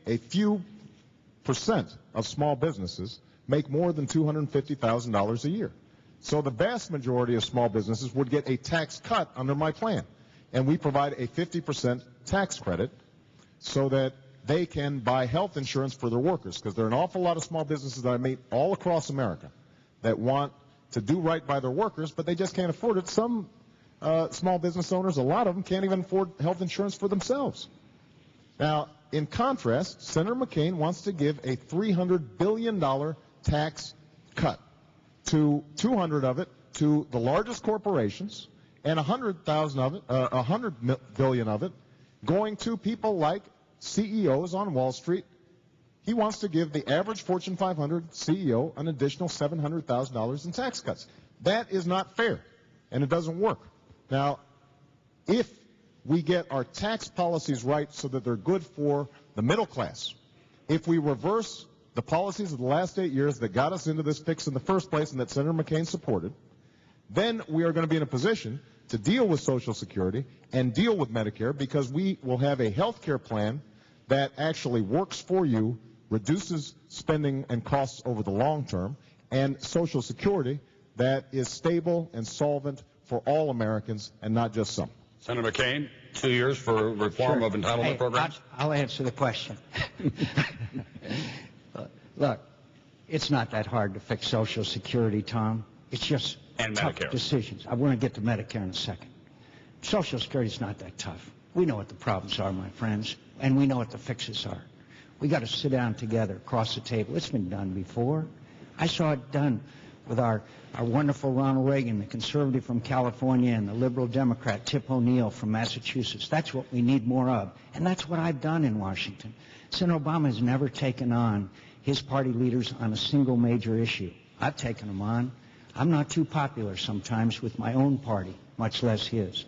a few percent of small businesses make more than $250,000 a year. So the vast majority of small businesses would get a tax cut under my plan. And we provide a 50% tax credit so that they can buy health insurance for their workers, because there are an awful lot of small businesses that I meet all across America that want to do right by their workers, but they just can't afford it. Some small business owners, a lot of them, can't even afford health insurance for themselves. Now, in contrast, Senator McCain wants to give a $300 billion tax cut, to 200 of it to the largest corporations, and 100,000 of it, 100 billion of it, going to people like CEOs on Wall Street. He wants to give the average Fortune 500 CEO an additional $700,000 in tax cuts. That is not fair, and it doesn't work. Now, if we get our tax policies right so that they're good for the middle class, if we reverse the policies of the last 8 years that got us into this fix in the first place and that Senator McCain supported, then we are going to be in a position to deal with Social Security and deal with Medicare, because we will have a health care plan that actually works for you, reduces spending and costs over the long term, and Social Security that is stable and solvent for all Americans and not just some. Senator McCain, 2 years for reform of entitlement programs? I'll answer the question. Look, it's not that hard to fix Social Security, Tom. It's just tough decisions. I want to get to Medicare in a second. Social Security is not that tough. We know what the problems are, my friends, and we know what the fixes are. We got to sit down together across the table. It's been done before. I saw it done with our wonderful Ronald Reagan, the conservative from California, and the liberal Democrat Tip O'Neill from Massachusetts. That's what we need more of, and that's what I've done in Washington. Senator Obama has never taken on his party leaders on a single major issue. I've taken them on. I'm not too popular sometimes with my own party, much less his.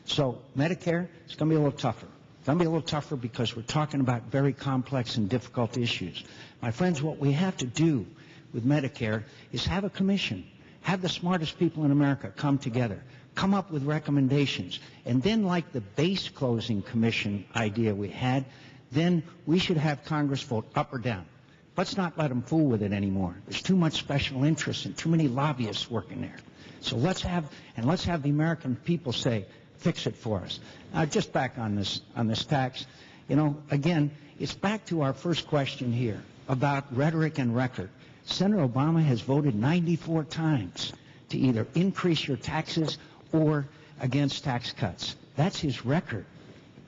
So Medicare is going to be a little tougher. It's going to be a little tougher because we're talking about very complex and difficult issues. My friends, what we have to do with Medicare is have a commission, have the smartest people in America come together, come up with recommendations, and then, like the base closing commission idea we had, then we should have Congress vote up or down. Let's not let them fool with it anymore. There's too much special interest and too many lobbyists working there. So let's have the American people say, fix it for us. Now, just back on this tax, you know, again, it's back to our first question here about rhetoric and record. Senator Obama has voted 94 times to either increase your taxes or against tax cuts. That's his record.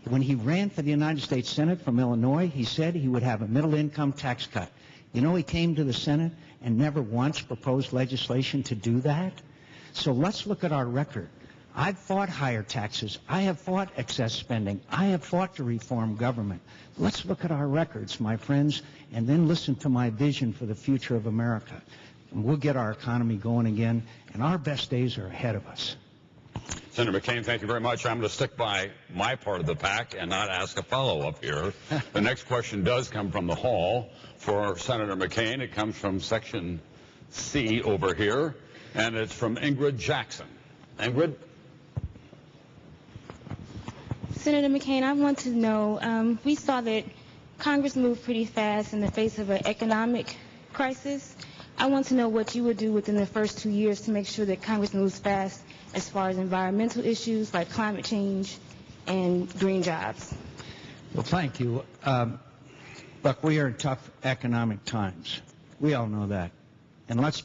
When he ran for the United States Senate from Illinois, he said he would have a middle-income tax cut. You know, he came to the Senate and never once proposed legislation to do that. So let's look at our record. I've fought higher taxes. I have fought excess spending. I have fought to reform government. Let's look at our records, my friends, and then listen to my vision for the future of America. And we'll get our economy going again, and our best days are ahead of us. Senator McCain, thank you very much. I'm going to stick by my part of the pack and not ask a follow-up here. The next question does come from the hall for Senator McCain. It comes from Section C over here, and it's from Ingrid Jackson. Ingrid? Senator McCain, I want to know, we saw that Congress moved pretty fast in the face of an economic crisis. I want to know what you would do within the first 2 years to make sure that Congress moves fast as far as environmental issues like climate change and green jobs. Well, thank you. Look, we are in tough economic times. We all know that. And let's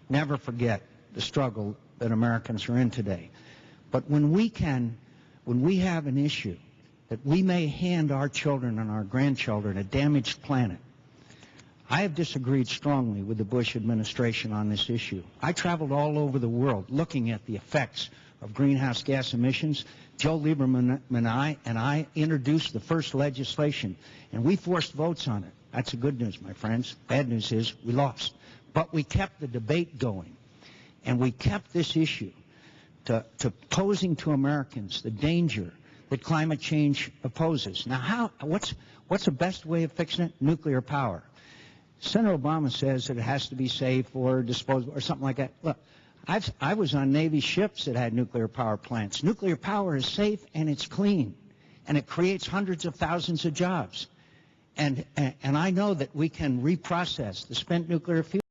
never forget the struggle that Americans are in today. But when we have an issue that we may hand our children and our grandchildren a damaged planet, I have disagreed strongly with the Bush administration on this issue. I traveled all over the world looking at the effects of greenhouse gas emissions. Joe Lieberman and I introduced the first legislation, and we forced votes on it. That's the good news, my friends. Bad news is we lost. But we kept the debate going, and we kept this issue to posing to Americans the danger that climate change poses. Now, what's the best way of fixing it? Nuclear power. Senator Obama says that it has to be safe or disposable or something like that. Look, I was on Navy ships that had nuclear power plants. Nuclear power is safe and it's clean, and it creates hundreds of thousands of jobs. And I know that we can reprocess the spent nuclear fuel.